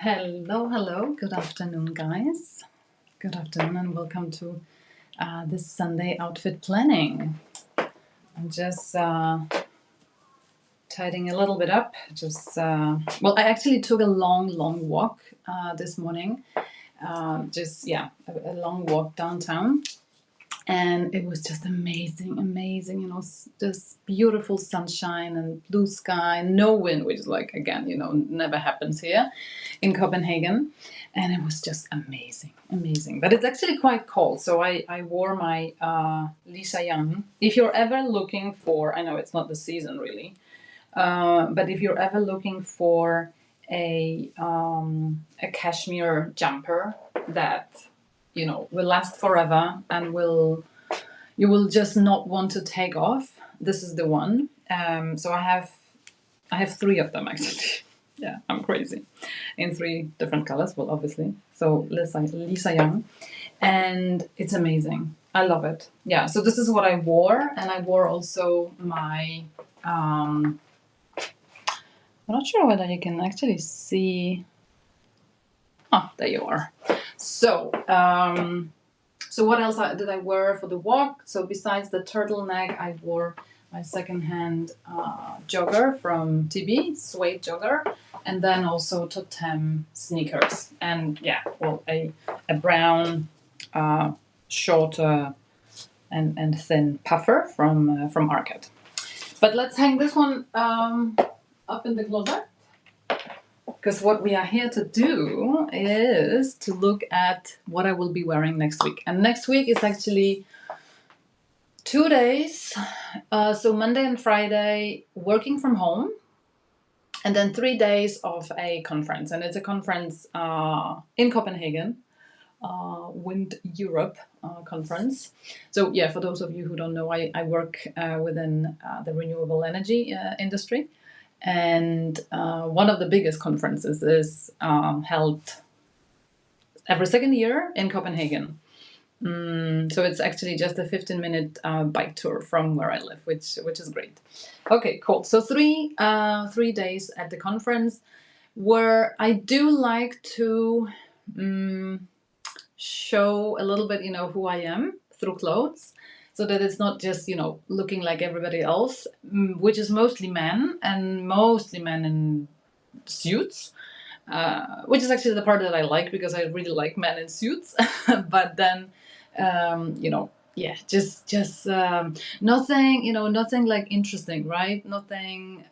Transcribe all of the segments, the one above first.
Hello, hello. Good afternoon, guys. Good afternoon, and welcome to this Sunday outfit planning. I'm just tidying a little bit up. I actually took a long walk this morning. A long walk downtown. And it was just amazing, just beautiful sunshine and blue sky, no wind, which is like, again, never happens here in Copenhagen. And it was just amazing. But it's actually quite cold. So I wore my Lisa Young. If you're ever looking for, I know it's not the season really, but if you're ever looking for a cashmere jumper that will last forever and you will just not want to take off, this is the one. So I have three of them actually. Yeah, I'm crazy. In three different colors, well, obviously. So Lisa Young, and it's amazing. I love it. Yeah. So this is what I wore, and I wore also my. I'm not sure whether you can actually see. Oh, there you are. So what else did I wear for the walk? So besides the turtleneck, I wore my secondhand jogger from TB, suede jogger, and then also Totem sneakers. And a brown, shorter and thin puffer from Arcade. But let's hang this one up in the closet. Because what we are here to do is to look at what I will be wearing next week. And next week is actually 2 days. So Monday and Friday working from home. And then 3 days of a conference. And it's a conference in Copenhagen. Wind Europe conference. So for those of you who don't know, I work within the renewable energy industry. And one of the biggest conferences is held every second year in Copenhagen. So it's actually just a 15-minute bike tour from where I live, which is great. Okay, cool. So 3 days at the conference, where I do like to show a little bit, who I am through clothes. So that it's not just, looking like everybody else, which is mostly men in suits, which is actually the part that I like because I really like men in suits. But then, just nothing like interesting, right? Nothing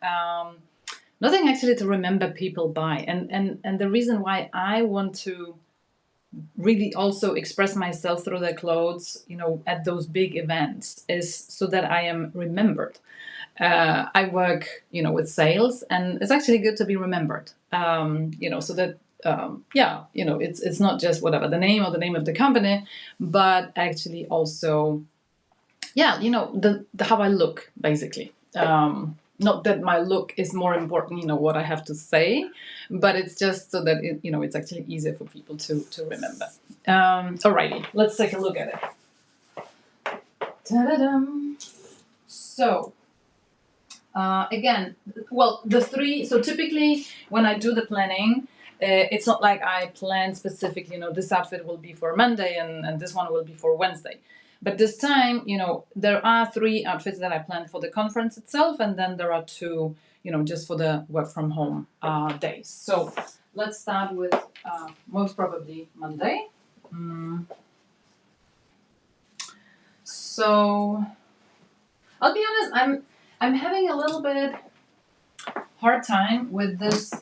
actually to remember people by. And the reason why I want to really also express myself through the clothes, at those big events, is so that I am remembered. I work, with sales, and it's actually good to be remembered. So that it's not just whatever the name of the company, but actually also, the how I look basically. Not that my look is more important, what I have to say, but it's just so that it's actually easier for people to remember. Alrighty, let's take a look at it. Ta-da-dum. So, again, the three. So typically, when I do the planning, it's not like I plan specifically. This outfit will be for Monday, and this one will be for Wednesday. But this time, there are 3 outfits that I planned for the conference itself, and then there are 2, just for the work from home days. So let's start with most probably Monday. So I'll be honest, I'm having a little bit hard time with this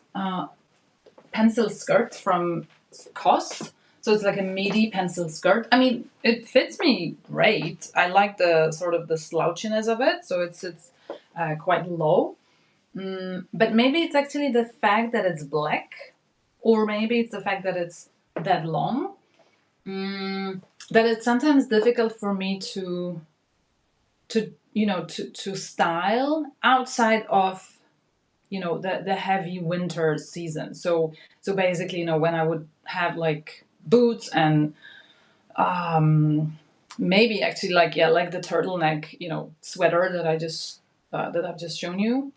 pencil skirt from COS. So it's like a midi pencil skirt. I mean, it fits me great. I like the sort of the slouchiness of it. So it's quite low. But maybe it's actually the fact that it's black, or maybe it's the fact that it's that long, that it's sometimes difficult for me to style outside of the heavy winter season. So basically, when I would have like boots and maybe actually like the turtleneck sweater that I've just shown you,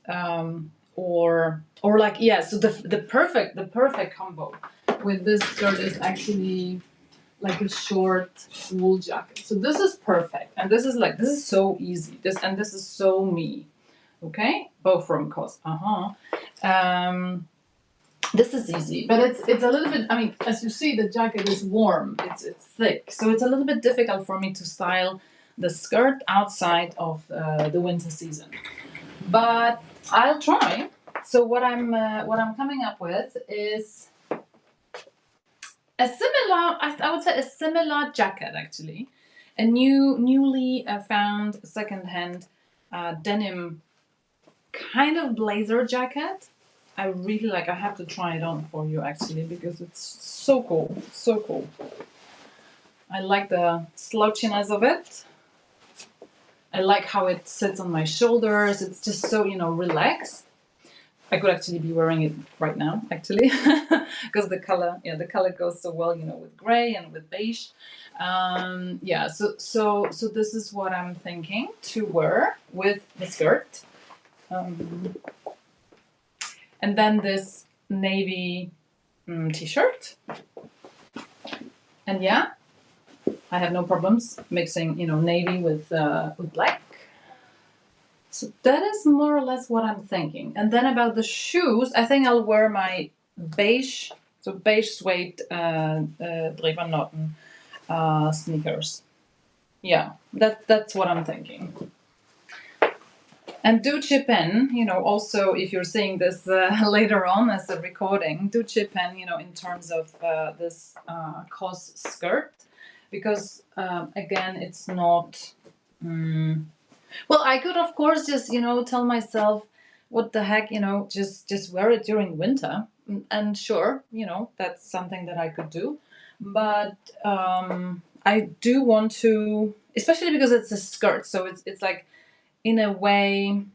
or like, yeah, so the perfect combo with this skirt is actually like a short wool jacket. So this is perfect, and this is so easy. This is so me. Okay, both from COS. This is easy, but it's a little bit. I mean, as you see, the jacket is warm. It's thick, so it's a little bit difficult for me to style the skirt outside of the winter season. But I'll try. So what I'm coming up with is a similar. I would say a similar jacket, actually, a newly found secondhand denim kind of blazer jacket. I really like. I have to try it on for you, actually, because it's so cool. So cool. I like the slouchiness of it. I like how it sits on my shoulders. It's just so, relaxed. I could actually be wearing it right now, actually, because the color goes so well, with gray and with beige. So this is what I'm thinking to wear with the skirt. And then this navy t-shirt. And yeah, I have no problems mixing, navy with black. So that is more or less what I'm thinking. And then about the shoes, I think I'll wear my beige suede Dre Van Noten sneakers. Yeah, that's what I'm thinking. And do chip in, also if you're seeing this later on as a recording, do chip in, in terms of this COS skirt, because again, it's not. Well, I could of course just tell myself, what the heck, just wear it during winter, and sure, that's something that I could do, but I do want to, especially because it's a skirt, so it's like, in a way,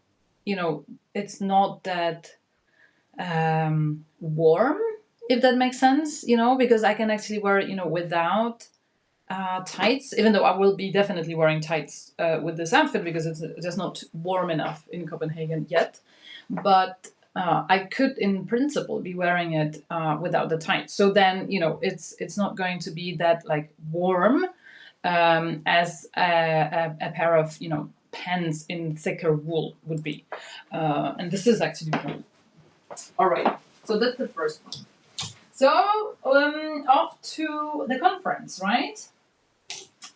it's not that warm, if that makes sense, because I can actually wear it, without tights, even though I will be definitely wearing tights with this outfit because it's just not warm enough in Copenhagen yet. But I could, in principle, be wearing it without the tights. So then, it's not going to be that like warm as a pair of, pants in thicker wool would be. And this is actually cool. All right. So that's the first one. So off to the conference, right?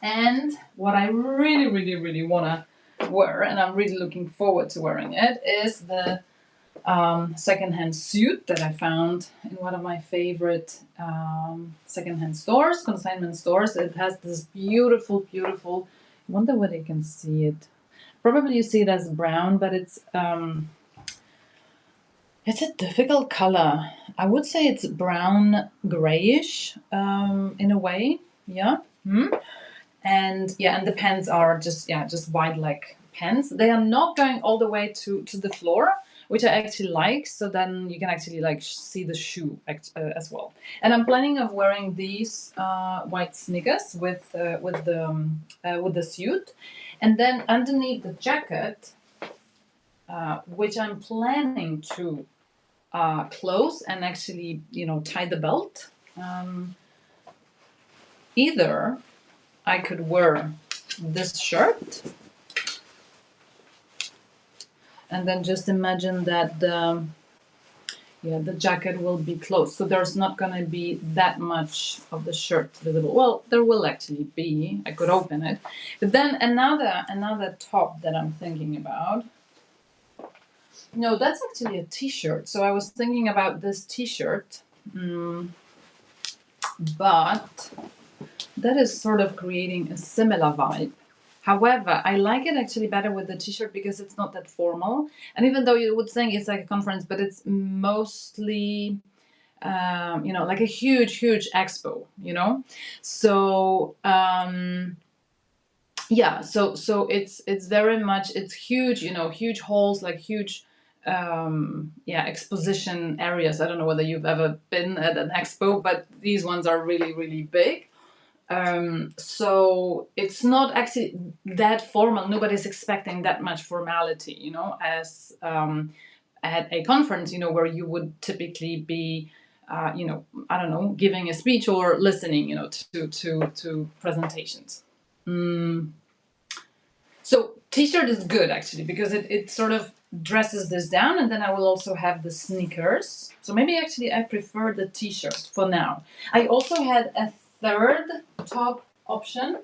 And what I really, really, really want to wear, and I'm really looking forward to wearing it, is the secondhand suit that I found in one of my favorite secondhand stores, consignment stores. It has this beautiful, beautiful, I wonder whether you can see it. Probably you see it as brown, but it's a difficult color. I would say it's brown grayish in a way. Yeah. And the pants are just wide like pants. They are not going all the way to the floor, which I actually like. So then you can actually like see the shoe as well. And I'm planning of wearing these white sneakers with the suit, and then underneath the jacket, which I'm planning to close and actually tie the belt. Either I could wear this shirt, and then just imagine that the jacket will be closed, so there's not going to be that much of the shirt visible. Well, there will actually be. I could open it, but then another top that I'm thinking about. No, that's actually a t-shirt. So I was thinking about this t-shirt, but that is sort of creating a similar vibe. However, I like it actually better with the t-shirt because it's not that formal. And even though you would think it's like a conference, but it's mostly, like a huge, huge expo, So, so it's very much, it's huge, huge halls, like huge, exposition areas. I don't know whether you've ever been at an expo, but these ones are really, really big. So it's not actually that formal. Nobody's expecting that much formality, as at a conference, where you would typically be, I don't know, giving a speech or listening, to presentations. So t-shirt is good actually, because it sort of dresses this down, and then I will also have the sneakers. So maybe actually I prefer the t-shirt for now. I also had a third top option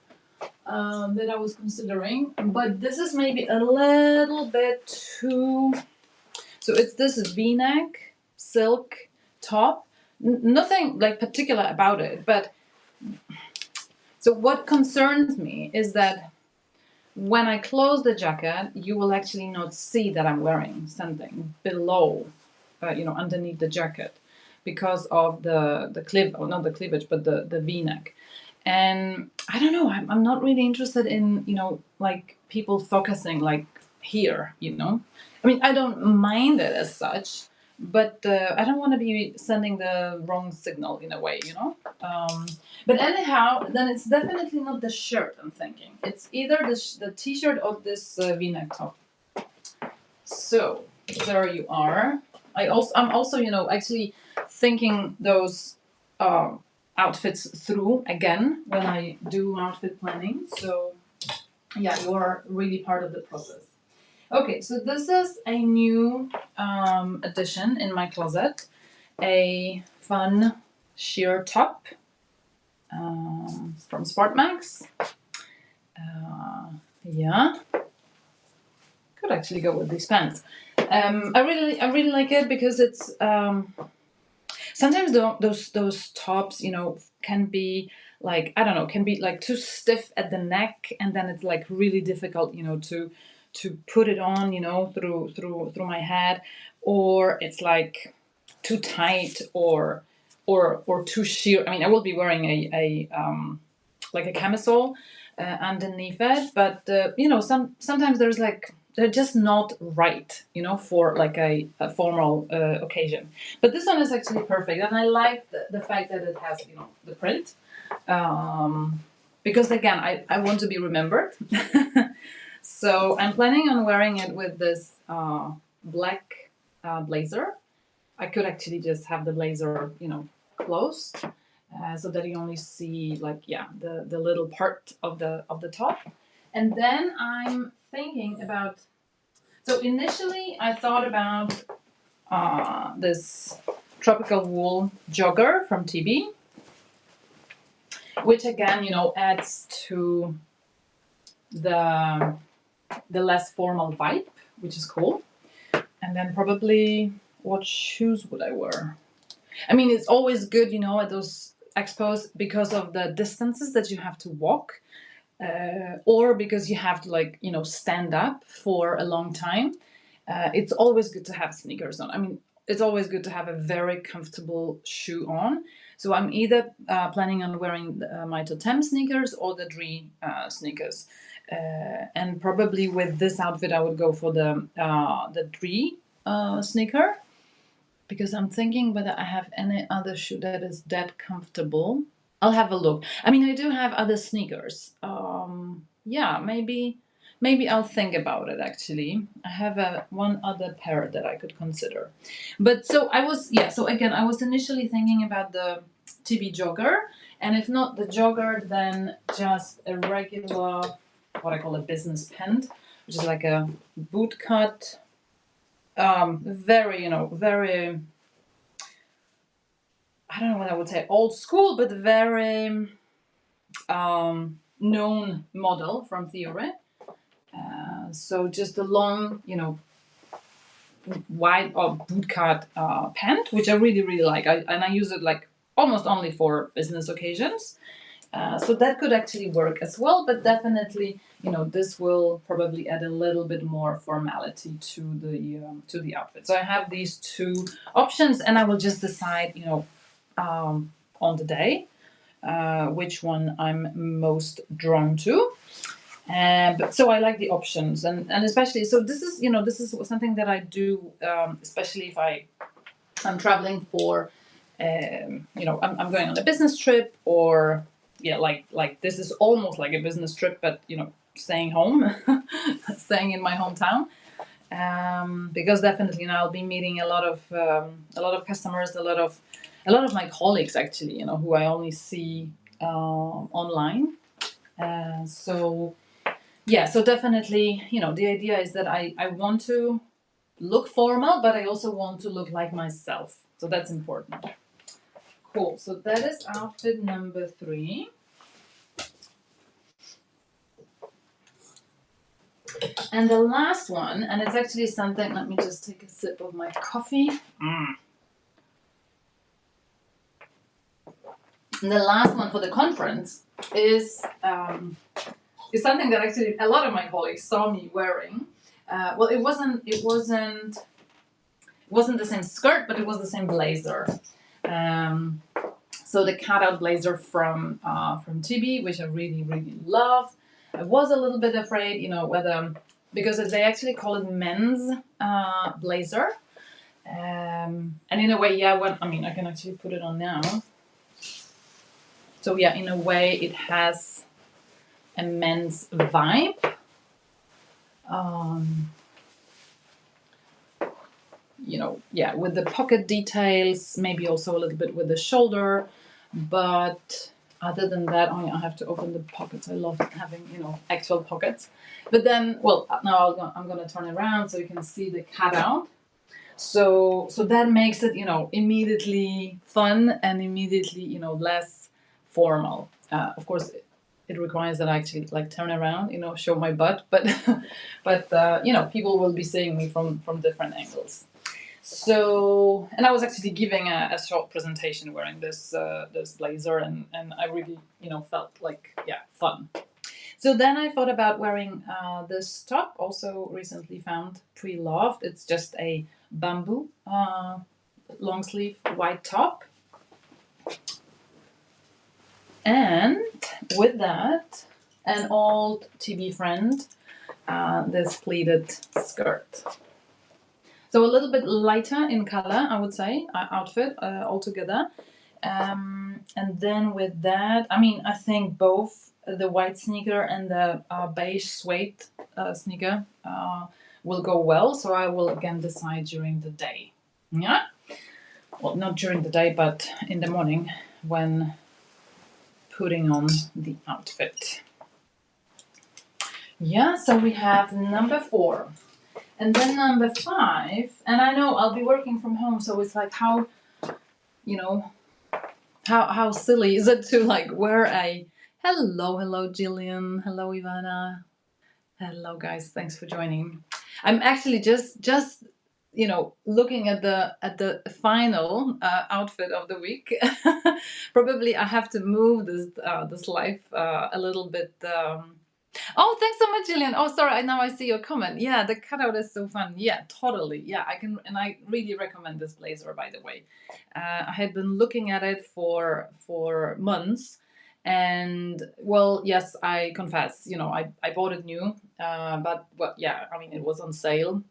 that I was considering, but this is maybe a little bit too. So it's this V-neck silk top. Nothing like particular about it, but so what concerns me is that when I close the jacket, you will actually not see that I'm wearing something below, underneath the jacket, because of the cleave, or not the cleavage, but the V-neck. And I don't know, I'm not really interested in, like people focusing like here, I mean, I don't mind it as such, but I don't want to be sending the wrong signal in a way, But anyhow, then it's definitely not the shirt I'm thinking. It's either the t-shirt or this V-neck top. So there you are. I'm also, actually thinking those outfits through again when I do outfit planning. So yeah, you are really part of the process. Okay, so this is a new addition in my closet, a fun sheer top from Sportmax. Yeah, could actually go with these pants. I really like it because it's sometimes those tops, can be like, I don't know, can be like too stiff at the neck, and then it's like really difficult, to put it on, through my head, or it's like too tight or too sheer. I mean, I will be wearing a like a camisole underneath it, but sometimes there's like they're just not right, for like a formal occasion. But this one is actually perfect, and I like the fact that it has, the print, because again, I want to be remembered. So I'm planning on wearing it with this black blazer. I could actually just have the blazer, closed, so that you only see like, the little part of the top. And then I'm thinking about. So initially, I thought about this tropical wool jogger from TB, which again, adds to the less formal vibe, which is cool. And then probably, what shoes would I wear? I mean, it's always good, at those expos, because of the distances that you have to walk, or because you have to, like, stand up for a long time. It's always good to have sneakers on. I mean, it's always good to have a very comfortable shoe on. So I'm either planning on wearing my Totem sneakers or the Dree sneakers. And probably with this outfit, I would go for the Dree sneaker, because I'm thinking whether I have any other shoe that is that comfortable. I'll have a look. I mean, I do have other sneakers. Yeah, maybe I'll think about it. Actually, I have one other pair that I could consider. But so I was, So again, I was initially thinking about the TB jogger, and if not the jogger, then just a regular, what I call a business pant, which is like a boot cut. Very, very, I don't know what I would say, old school, but very known model from Theory. So just a long, wide or bootcut pant, which I really, really like. I use it like almost only for business occasions. So that could actually work as well, but definitely, this will probably add a little bit more formality to the outfit. So I have these two options, and I will just decide, on the day, which one I'm most drawn to. But so I like the options, and especially, so this is something that I do, especially if I'm traveling for, I'm going on a business trip, or like this is almost like a business trip, but staying home, staying in my hometown. Because definitely, I'll be meeting a lot of customers, a lot of my colleagues actually, who I only see online. So yeah, so definitely, the idea is that I want to look formal, but I also want to look like myself. So that's important. Cool. So that is outfit number 3. And the last one, and it's actually something, let me just take a sip of my coffee. And the last one for the conference is something that actually a lot of my colleagues saw me wearing. Well, it wasn't the same skirt, but it was the same blazer. So the cutout blazer from TB, which I really really love. I was a little bit afraid, whether, because they actually call it men's blazer, and in a way, yeah. I can actually put it on now. So yeah, in a way, it has a men's vibe. Yeah, with the pocket details, maybe also a little bit with the shoulder, but other than that, I have to open the pockets. I love having, actual pockets. But then, well, now I'm gonna turn it around so you can see the cutout. So that makes it, immediately fun and immediately, less formal. Of course, it requires that I actually like turn around, show my butt, but people will be seeing me from different angles. So, and I was actually giving a short presentation wearing this blazer, and I really, felt like, yeah, fun. So then I thought about wearing this top, also recently found pre-loved. It's just a bamboo long sleeve white top. And with that, an old TB friend, this pleated skirt. So a little bit lighter in color, I would say, outfit altogether. And then with that, I think both the white sneaker and the beige suede sneaker will go well. So I will again decide during the day. Yeah? Well, not during the day, but in the morning when putting on the outfit. Yeah, so we have number 4. And then number 5, and I know I'll be working from home, so it's like how silly is it to like wear a hello Jillian, hello Ivana, hello guys, thanks for joining. I'm actually just looking at the final outfit of the week. Probably I have to move this live a little bit. Oh, thanks so much, Jillian. Oh, sorry. Now I see your comment. Yeah, the cutout is so fun. Yeah, totally. Yeah, I really recommend this blazer, by the way. I had been looking at it for months, and well, yes, I confess, I bought it new, but yeah, it was on sale,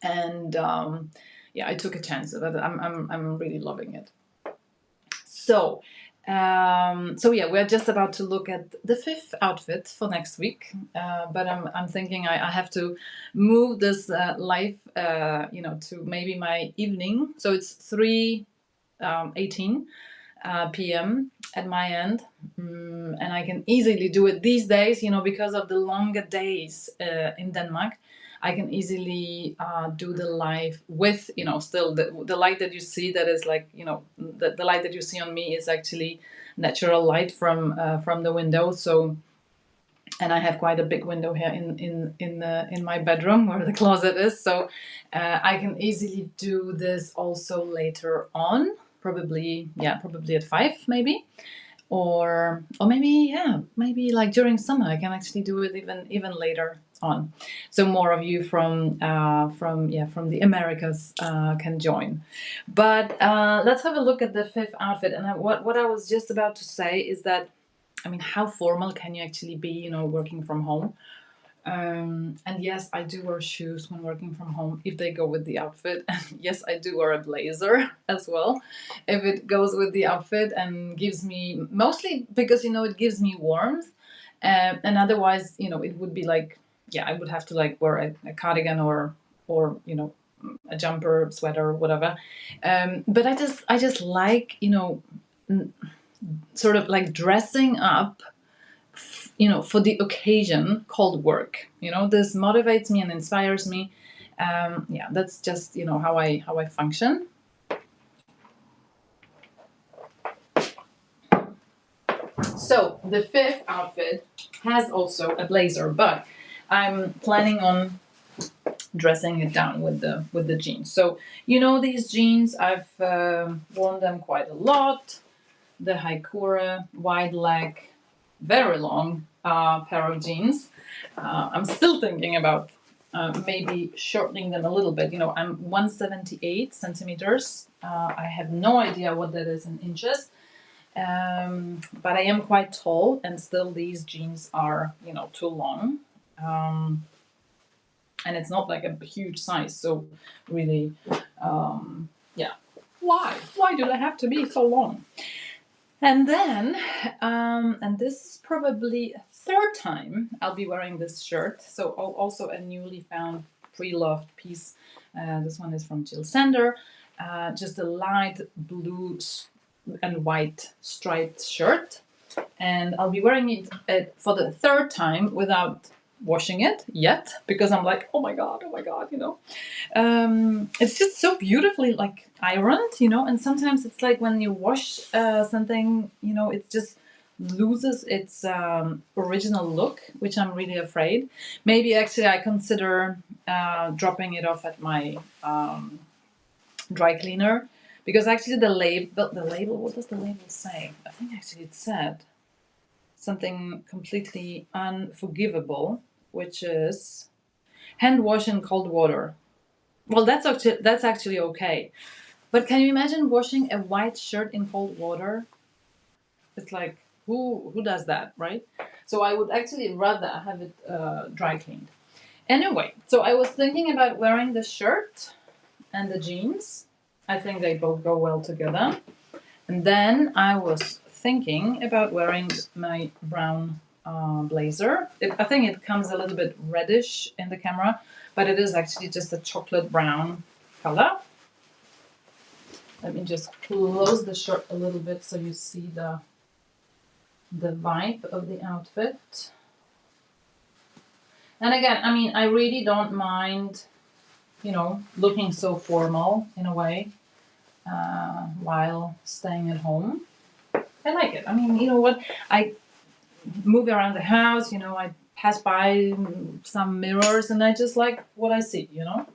and yeah, I took a chance of it. I'm really loving it. So yeah, we're just about to look at the 5th outfit for next week, but I'm thinking I have to move this live, to maybe my evening. So it's 3:18 p.m. at my end, and I can easily do it these days, because of the longer days in Denmark. I can easily do the live with, still the light that you see, that is like, the light that you see on me is actually natural light from the window. So, and I have quite a big window here in my bedroom where the closet is. So I can easily do this also later on, probably at 5 maybe. Or maybe like during summer I can actually do it even later on, so more of you from the Americas can join. But let's have a look at the 5th outfit. And what I was just about to say is that, how formal can you actually be, working from home? And yes, I do wear shoes when working from home if they go with the outfit. And yes, I do wear a blazer as well if it goes with the outfit, and gives me, mostly because it gives me warmth, and otherwise it would be like yeah, I would have to like wear a cardigan or you know, a jumper, sweater, whatever. But I just like, you know, sort of like dressing up, you know, for the occasion called work. You know, this motivates me and inspires me. Yeah, that's just, you know, how I function. So the fifth outfit has also a blazer, but I'm planning on dressing it down with the jeans. So you know, these jeans, I've worn them quite a lot. The Haikura wide leg, very long pair of jeans. I'm still thinking about maybe shortening them a little bit. You know, I'm 178 centimeters. I have no idea what that is in inches. But I am quite tall, and still these jeans are, you know, too long. And it's not like a huge size, so really, yeah. Why do they have to be so long? And then, and this is probably a third time I'll be wearing this shirt. So also a newly found pre-loved piece. This one is from Jill Sander. Just a light blue and white striped shirt. And I'll be wearing it for the third time without washing it yet, because I'm like, oh my god, you know. It's just so beautifully like ironed, you know. And sometimes it's like when you wash something, you know, it just loses its original look, which I'm really afraid. Maybe actually I consider dropping it off at my dry cleaner, because actually the label, what does the label say? I think actually it said something completely unforgivable, which is hand wash in cold water. Well, that's actually okay, but can you imagine washing a white shirt in cold water? It's like, who does that, right? So I would actually rather have it dry cleaned. Anyway, so I was thinking about wearing the shirt and the jeans. I think they both go well together. And then I was thinking about wearing my brown blazer. I think it comes a little bit reddish in the camera, but it is actually just a chocolate brown color. Let me just close the shirt a little bit so you see the vibe of the outfit. And again, I mean, I really don't mind, you know, looking so formal in a way while staying at home. I like it. I mean, you know what? I move around the house, you know, I pass by some mirrors and I just like what I see, you know?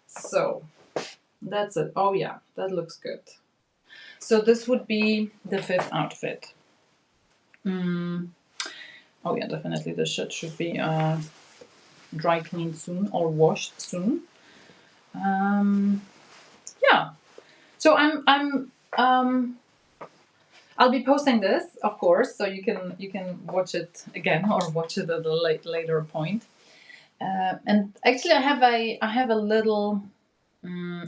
So that's it. Oh, yeah, that looks good. So this would be the fifth outfit. Oh, yeah, definitely the shirt should be dry cleaned soon or washed soon. Yeah. So I'll be posting this, of course, so you can watch it again or watch it at a later point. And actually, I have a little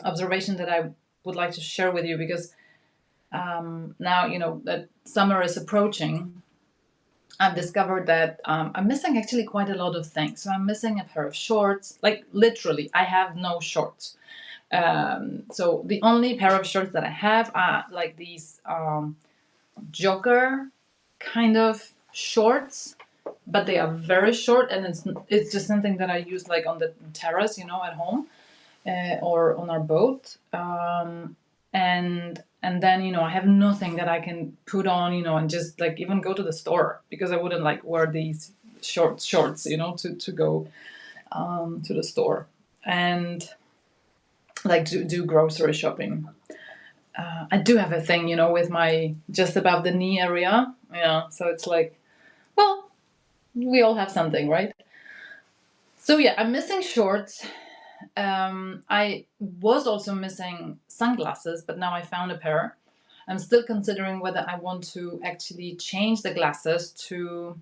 observation that I would like to share with you, because now, you know, that summer is approaching. I've discovered that I'm missing actually quite a lot of things. So I'm missing a pair of shorts. Like literally, I have no shorts. So the only pair of shorts that I have are like these jogger kind of shorts, but they are very short, and it's just something that I use like on the terrace, you know, at home or on our boat. And then, you know, I have nothing that I can put on, you know, and just like even go to the store, because I wouldn't like wear these shorts, you know, to go to the store and like do grocery shopping. I do have a thing, you know, with my just above the knee area. Yeah, so it's like, well, we all have something, right? So yeah, I'm missing shorts. I was also missing sunglasses, but now I found a pair. I'm still considering whether I want to actually change the glasses to,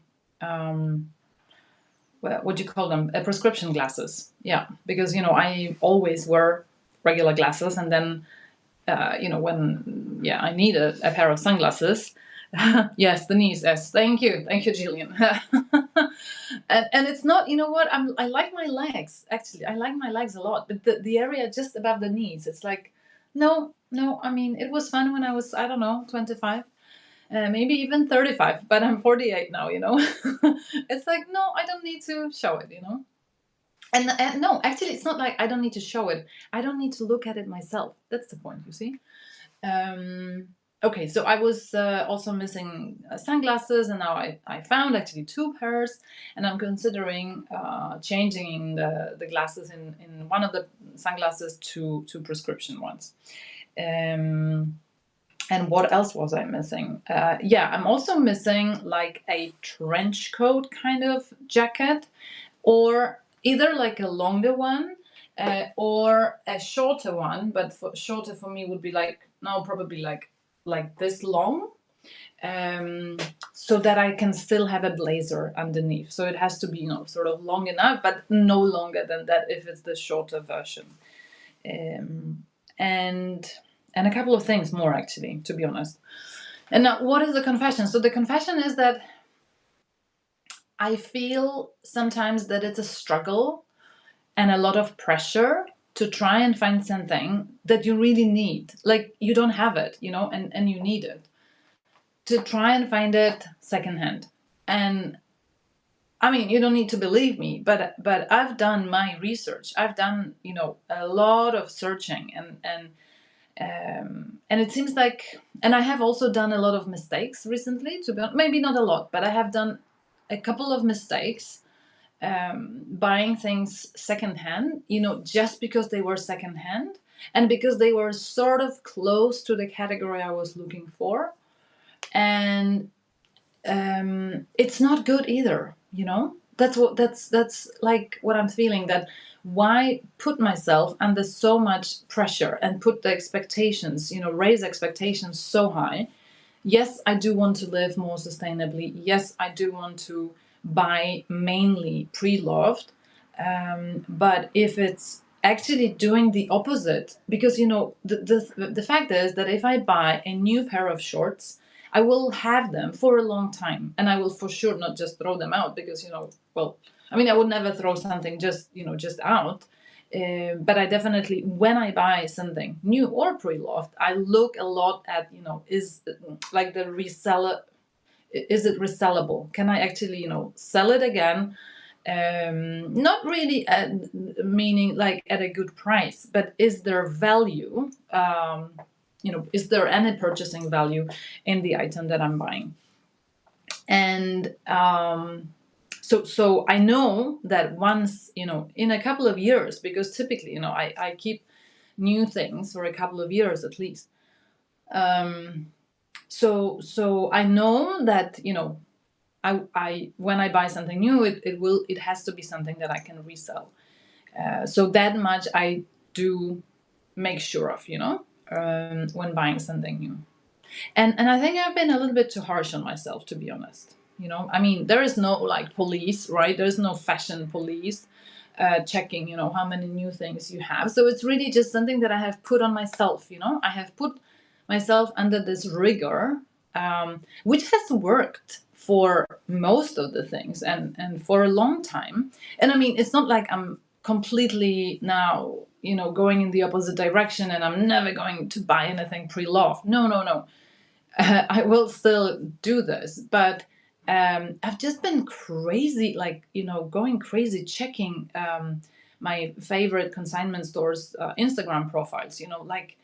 what do you call them? Prescription glasses. Yeah, because, you know, I always wear regular glasses, and then, you know, when, yeah, I need a pair of sunglasses. Yes, Denise, yes. Thank you, Jillian. And it's not, you know what, I like my legs, actually. I like my legs a lot, but the area just above the knees, it's like, no, no. I mean, it was fun when I was, I don't know, 25, maybe even 35, but I'm 48 now, you know. It's like, no, I don't need to show it, you know. And no, actually, it's not like I don't need to show it. I don't need to look at it myself. That's the point, you see. Um, okay, so I was also missing sunglasses, and now I found actually two pairs, and I'm considering changing the glasses in one of the sunglasses to prescription ones. Um, and what else was I missing? Yeah, I'm also missing like a trench coat kind of jacket, or either like a longer one or a shorter one. But shorter for me would be like, no, probably like this long, um, so that I can still have a blazer underneath. So it has to be, you know, sort of long enough, but no longer than that if it's the shorter version. Um, and and a couple of things more, actually, to be honest. And now, what is the confession? So the confession is that I feel sometimes that it's a struggle and a lot of pressure to try and find something that you really need. Like, you don't have it, you know, and you need it. To try and find it secondhand. And I mean, you don't need to believe me, but I've done my research. I've done, you know, a lot of searching, and it seems like, and I have also done a lot of mistakes recently. To be honest, maybe not a lot, but I have done a couple of mistakes buying things secondhand. You know, just because they were secondhand and because they were sort of close to the category I was looking for, and it's not good either, you know. That's like what I'm feeling, that why put myself under so much pressure and put the expectations, you know, raise expectations so high. Yes, I do want to live more sustainably. Yes, I do want to buy mainly pre-loved, but if it's actually doing the opposite, because you know the fact is that if I buy a new pair of shorts, I will have them for a long time, and I will for sure not just throw them out, because, you know, well, I mean, I would never throw something just, you know, just out. But I definitely, when I buy something new or pre-loved, I look a lot at, you know, is like the reseller, is it resellable? Can I actually, you know, sell it again? Not really meaning like at a good price, but is there value? You know, is there any purchasing value in the item that I'm buying? And so I know that once, you know, in a couple of years, because typically, you know, I keep new things for a couple of years at least. So I know that, you know, I when I buy something new, it has to be something that I can resell. So that much I do make sure of, you know, when buying something new. And I think I've been a little bit too harsh on myself, to be honest. You know, I mean, there is no like police, right? There's no fashion police checking, you know, how many new things you have. So it's really just something that I have put on myself. You know, I have put myself under this rigor, which has worked for most of the things, and for a long time. And I mean, it's not like I'm completely now, you know, going in the opposite direction and I'm never going to buy anything pre-loved. No, no, no. I will still do this, but I've just been crazy, like, you know, going crazy checking my favorite consignment stores' Instagram profiles. You know, like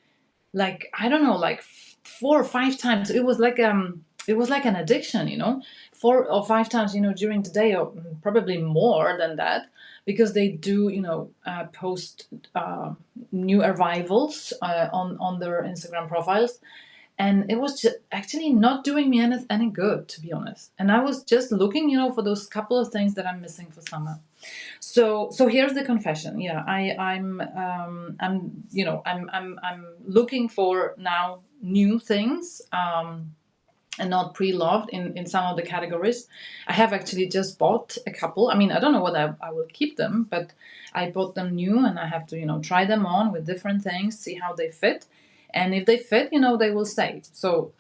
I don't know, like 4 or 5 times. It was like an addiction, you know, 4 or 5 times, you know, during the day, or probably more than that, because they do, you know, post new arrivals on their Instagram profiles, and it was just actually not doing me any good, to be honest. And I was just looking, you know, for those couple of things that I'm missing for summer. So here's the confession. Yeah, I'm you know, I'm looking for now new things, and not pre-loved in some of the categories. I have actually just bought a couple. I mean, I don't know whether I will keep them, but I bought them new, and I have to, you know, try them on with different things, see how they fit. And if they fit, you know, they will stay. So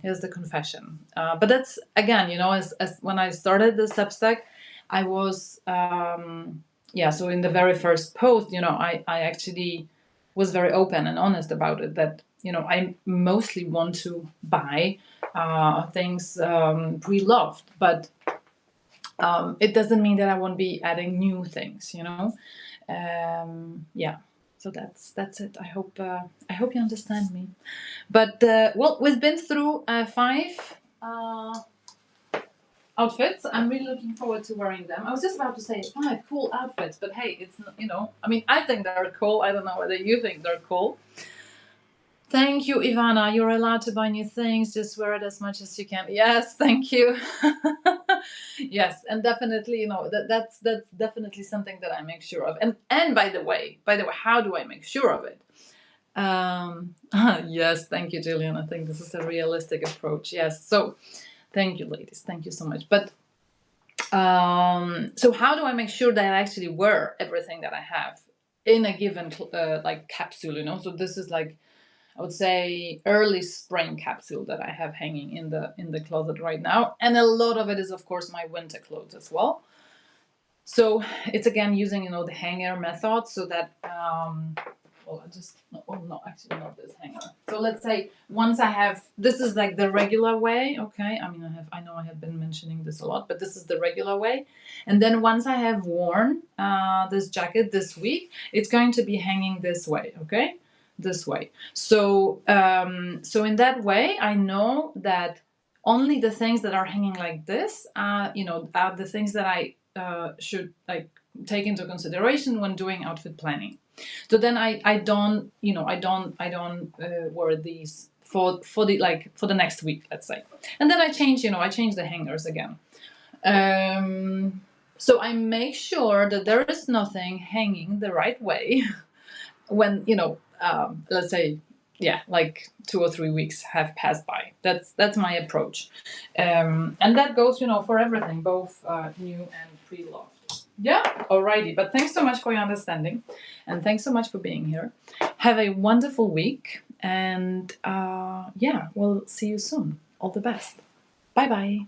here's the confession. But that's, again, you know, as when I started the Substack, I was yeah, so in the very first post, I actually was very open and honest about it, that I mostly want to buy things pre-loved, but it doesn't mean that I won't be adding new things, yeah. So that's it. I hope you understand me. But well, we've been through 5 outfits. I'm really looking forward to wearing them. I was just about to say 5 cool outfits, but hey, it's I mean, I think they're cool. I don't know whether you think they're cool. Thank you, Ivana. You're allowed to buy new things. Just wear it as much as you can. Yes, thank you. Yes, and definitely, that's definitely something that I make sure of. And by the way, how do I make sure of it? Yes, thank you, Jillian. I think this is a realistic approach. Yes, so thank you, ladies. Thank you so much. But so how do I make sure that I actually wear everything that I have in a given like capsule? So this is like, I would say, early spring capsule that I have hanging in the closet right now, and a lot of it is, of course, my winter clothes as well. So it's again using the hanger method, so that well, actually not this hanger. So let's say once I have, this is like the regular way, okay? I mean, I know I have been mentioning this a lot, but this is the regular way. And then once I have worn this jacket this week, it's going to be hanging this way, okay? This way. So so in that way, I know that only the things that are hanging like this, are the things that I should like take into consideration when doing outfit planning. So then I don't wear these for the next week, let's say, and then I change the hangers again. So I make sure that there is nothing hanging the right way when let's say, yeah, like 2 or 3 weeks have passed by. That's my approach, and that goes for everything, both new and pre-loved. Yeah, alrighty. But thanks so much for your understanding, and thanks so much for being here. Have a wonderful week, and yeah, we'll see you soon. All the best. Bye bye.